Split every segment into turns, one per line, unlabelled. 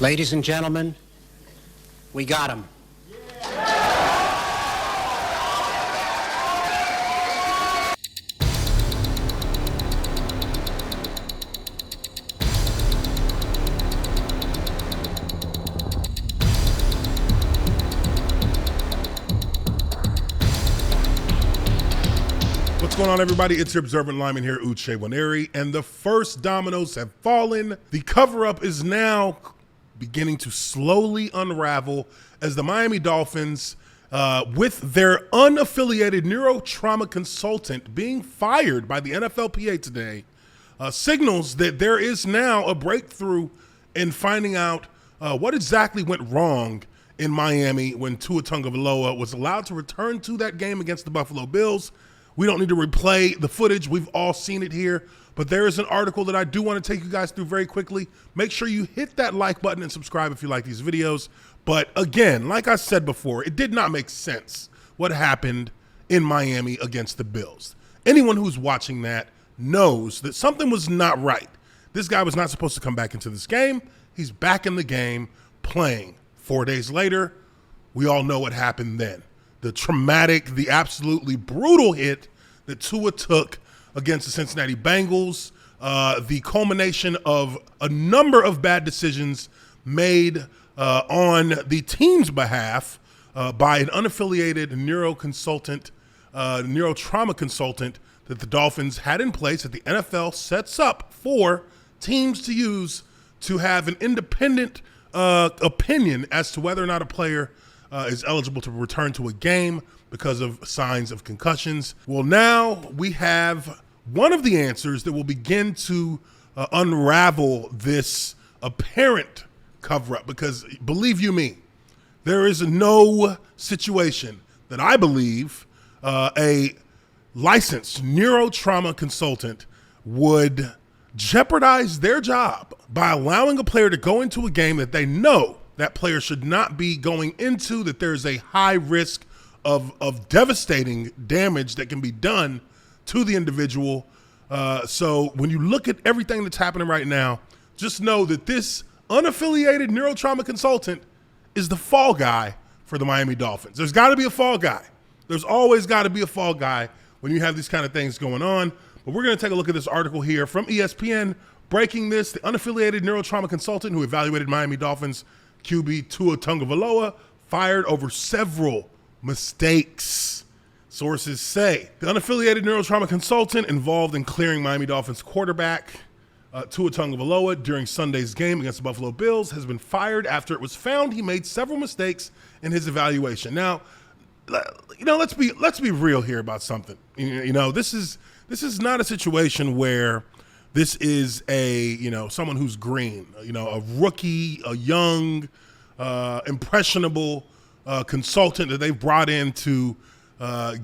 Ladies and gentlemen, we got him.
What's going on, everybody? It's your observant lineman here, Uche Nwaneri, and the first dominoes have fallen. The cover-up is now beginning to slowly unravel as the Miami Dolphins, with their unaffiliated neurotrauma consultant being fired by the NFLPA today, signals that there is now a breakthrough in finding out what exactly went wrong in Miami when Tua Tagovailoa was allowed to return to that game against the Buffalo Bills. We don't need to replay the footage. We've all seen it here. But there is an article that I do want to take you guys through very quickly. Make sure you hit that like button and subscribe if you like these videos. But again, like I said before, it did not make sense what happened in Miami against the Bills. Anyone who's watching that knows that something was not right. This guy was not supposed to come back into this game. He's back in the game playing. 4 days later, we all know what happened then. The traumatic, the absolutely brutal hit that Tua took against the Cincinnati Bengals, the culmination of a number of bad decisions made on the team's behalf by an unaffiliated neurotrauma consultant that the Dolphins had in place that the NFL sets up for teams to use to have an independent opinion as to whether or not a player is eligible to return to a game because of signs of concussions. Well, now we have one of the answers that will begin to unravel this apparent cover-up, because believe you me, there is no situation that I believe a licensed neurotrauma consultant would jeopardize their job by allowing a player to go into a game that they know that player should not be going into, that there's a high risk of devastating damage that can be done to the individual. So when you look at everything that's happening right now, just know that this unaffiliated neurotrauma consultant is the fall guy for the Miami Dolphins. There's got to be a fall guy. There's always got to be a fall guy when you have these kind of things going on. But we're going to take a look at this article here from ESPN breaking this. The unaffiliated neurotrauma consultant who evaluated Miami Dolphins QB Tua Tagovailoa fired over several mistakes. Sources say the unaffiliated neurotrauma consultant involved in clearing Miami Dolphins quarterback Tua Tagovailoa during Sunday's game against the Buffalo Bills has been fired after it was found he made several mistakes in his evaluation. Now, let's be real here about something. This is not a situation where this is someone who's green, a rookie, a young, impressionable consultant that they've brought in to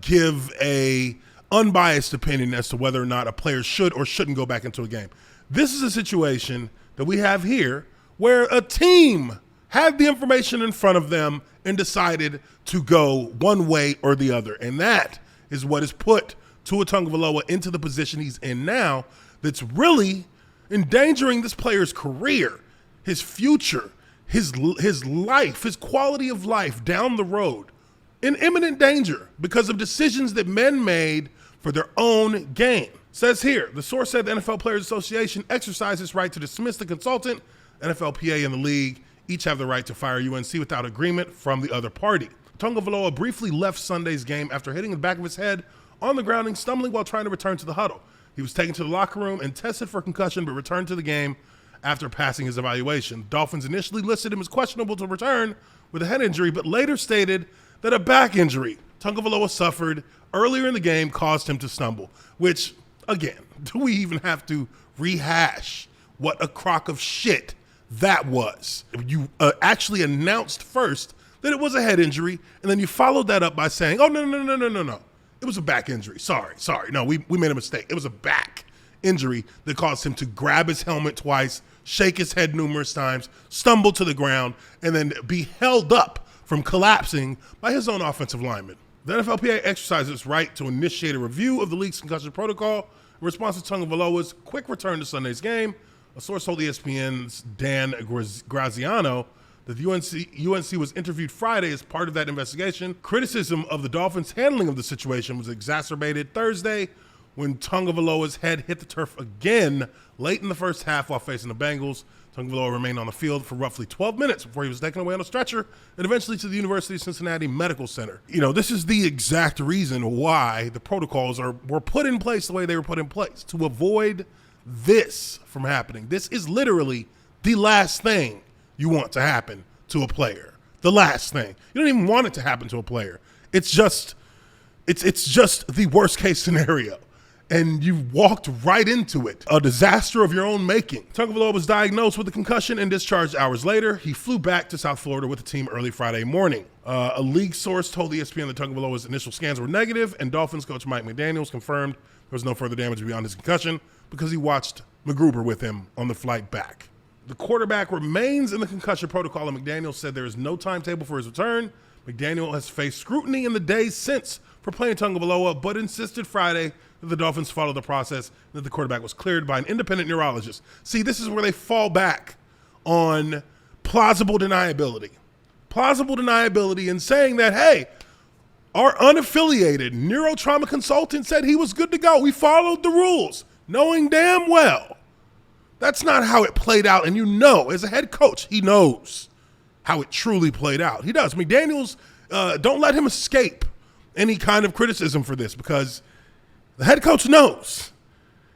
give a unbiased opinion as to whether or not a player should or shouldn't go back into a game. This is a situation that we have here where a team had the information in front of them and decided to go one way or the other. And that is what has put Tua Tagovailoa into the position he's in now, that's really endangering this player's career, his future, his life, his quality of life down the road, in imminent danger because of decisions that men made for their own gain. Says here, the source said the NFL Players Association exercised its right to dismiss the consultant. NFLPA and the league each have the right to fire UNC without agreement from the other party. Tagovailoa briefly left Sunday's game after hitting the back of his head on the ground, stumbling while trying to return to the huddle. He was taken to the locker room and tested for concussion, but returned to the game after passing his evaluation. The Dolphins initially listed him as questionable to return with a head injury, but later stated that a back injury Tagovailoa suffered earlier in the game caused him to stumble, which, again, do we even have to rehash what a crock of shit that was? You actually announced first that it was a head injury, and then you followed that up by saying, oh, no. It was a back injury. Sorry. No, we made a mistake. It was a back injury that caused him to grab his helmet twice, shake his head numerous times, stumble to the ground, and then be held up from collapsing by his own offensive lineman. The NFLPA exercised its right to initiate a review of the league's concussion protocol in response to Tagovailoa's quick return to Sunday's game. A source told ESPN's Dan Graziano that UNC was interviewed Friday as part of that investigation. Criticism of the Dolphins' handling of the situation was exacerbated Thursday when Tagovailoa's head hit the turf again late in the first half while facing the Bengals. Tagovailoa remained on the field for roughly 12 minutes before he was taken away on a stretcher and eventually to the University of Cincinnati Medical Center. This is the exact reason why the protocols were put in place the way they were put in place, to avoid this from happening. This is literally the last thing you want to happen to a player. The last thing. You don't even want it to happen to a player. It's just the worst case scenario. And you walked right into it. A disaster of your own making. Tagovailoa was diagnosed with a concussion and discharged hours later. He flew back to South Florida with the team early Friday morning. A league source told ESPN that Tagovailoa's initial scans were negative, and Dolphins coach Mike McDaniels confirmed there was no further damage beyond his concussion because he watched McGruber with him on the flight back. The quarterback remains in the concussion protocol, and McDaniels said there is no timetable for his return. McDaniel has faced scrutiny in the days since for playing Tagovailoa, but insisted Friday that the Dolphins followed the process and that the quarterback was cleared by an independent neurologist. See, this is where they fall back on plausible deniability. Plausible deniability in saying that, hey, our unaffiliated neurotrauma consultant said he was good to go. We followed the rules, knowing damn well that's not how it played out. And as a head coach, he knows how it truly played out. He does. McDaniels, don't let him escape any kind of criticism for this, because the head coach knows.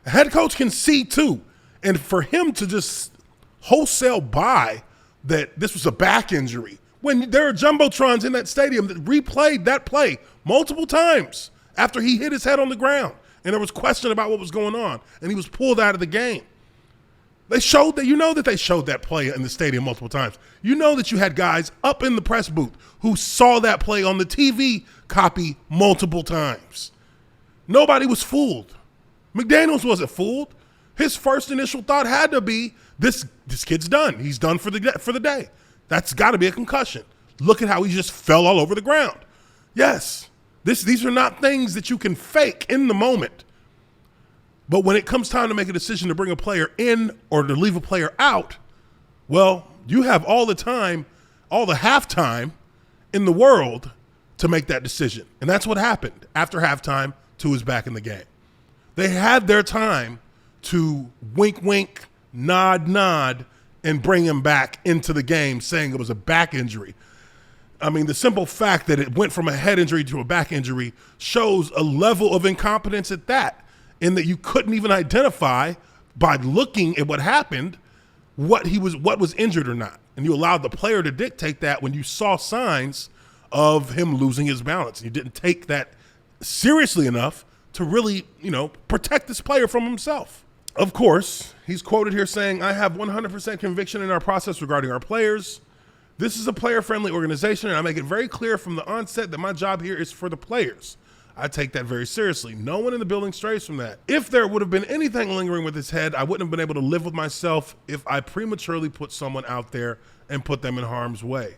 The head coach can see too. And for him to just wholesale buy that this was a back injury, when there are jumbotrons in that stadium that replayed that play multiple times after he hit his head on the ground and there was question about what was going on and he was pulled out of the game. They showed that, they showed that play in the stadium multiple times. That you had guys up in the press booth who saw that play on the TV copy multiple times. Nobody was fooled. McDaniels wasn't fooled. His first initial thought had to be, this kid's done. He's done for the day. That's got to be a concussion. Look at how he just fell all over the ground. Yes, these are not things that you can fake in the moment. But when it comes time to make a decision to bring a player in or to leave a player out, well, you have all the time, all the halftime in the world to make that decision. And that's what happened. After halftime, Tua is back in the game. They had their time to wink, wink, nod, nod, and bring him back into the game, saying it was a back injury. I mean, the simple fact that it went from a head injury to a back injury shows a level of incompetence at that, in that you couldn't even identify by looking at what happened what was injured or not. And you allowed the player to dictate that when you saw signs of him losing his balance. You didn't take that seriously enough to really, protect this player from himself. Of course, he's quoted here saying, "I have 100% conviction in our process regarding our players. This is a player-friendly organization, and I make it very clear from the onset that my job here is for the players. I take that very seriously. No one in the building strays from that. If there would have been anything lingering with his head, I wouldn't have been able to live with myself if I prematurely put someone out there and put them in harm's way.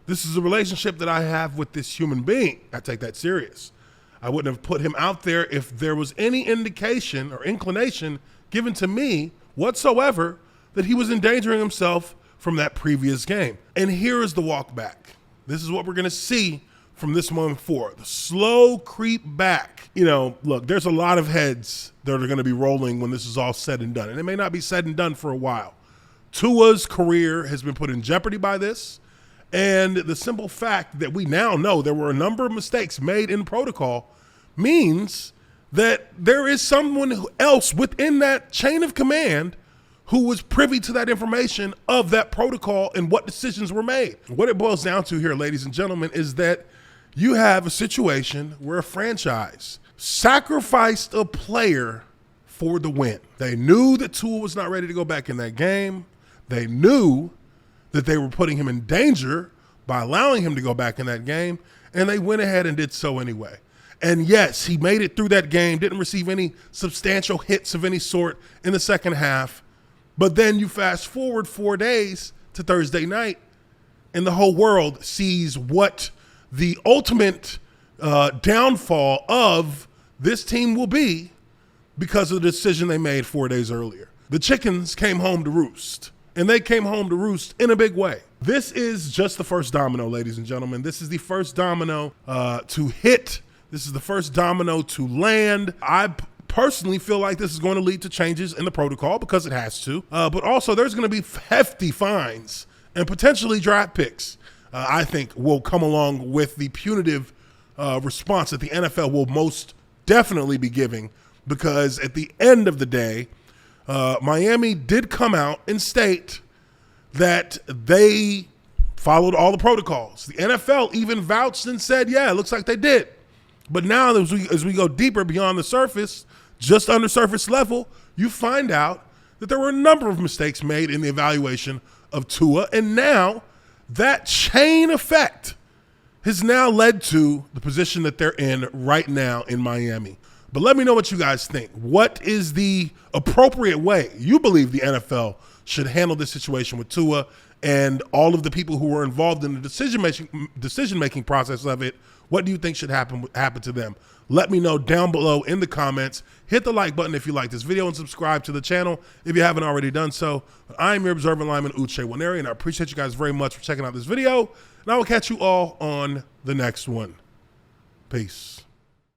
This is a relationship that I have with this human being. I take that serious. I wouldn't have put him out there if there was any indication or inclination given to me whatsoever that he was endangering himself from that previous game." And here is the walk back. This is what we're going to see from this moment forward. The slow creep back. Look, there's a lot of heads that are going to be rolling when this is all said and done. And it may not be said and done for a while. Tua's career has been put in jeopardy by this. And the simple fact that we now know there were a number of mistakes made in protocol means that there is someone else within that chain of command who was privy to that information of that protocol and what decisions were made. What it boils down to here, ladies and gentlemen, is that you have a situation where a franchise sacrificed a player for the win. They knew that Tua was not ready to go back in that game. They knew that they were putting him in danger by allowing him to go back in that game, and they went ahead and did so anyway. And yes, he made it through that game, didn't receive any substantial hits of any sort in the second half. But then you fast forward 4 days to Thursday night, and the whole world sees what the ultimate downfall of this team will be because of the decision they made 4 days earlier. the chickens came home to roost. And they came home to roost in a big way. This is just the first domino, ladies and gentlemen. This is the first domino to hit. This is the first domino to land. I personally feel like this is going to lead to changes in the protocol because it has to. But also there's going to be hefty fines and potentially draft picks, I think, will come along with the punitive response that the NFL will most definitely be giving, because at the end of the day, Miami did come out and state that they followed all the protocols. The NFL even vouched and said, yeah, it looks like they did. But now as we go deeper beyond the surface, just under surface level, you find out that there were a number of mistakes made in the evaluation of Tua. And now that chain effect has now led to the position that they're in right now in Miami. But let me know what you guys think. What is the appropriate way you believe the NFL should handle this situation with Tua and all of the people who were involved in the decision-making process of it? What do you think should happen to them? Let me know down below in the comments. Hit the like button if you like this video and subscribe to the channel if you haven't already done so. I'm your observant lineman, Uche Nwaneri, and I appreciate you guys very much for checking out this video. And I will catch you all on the next one. Peace.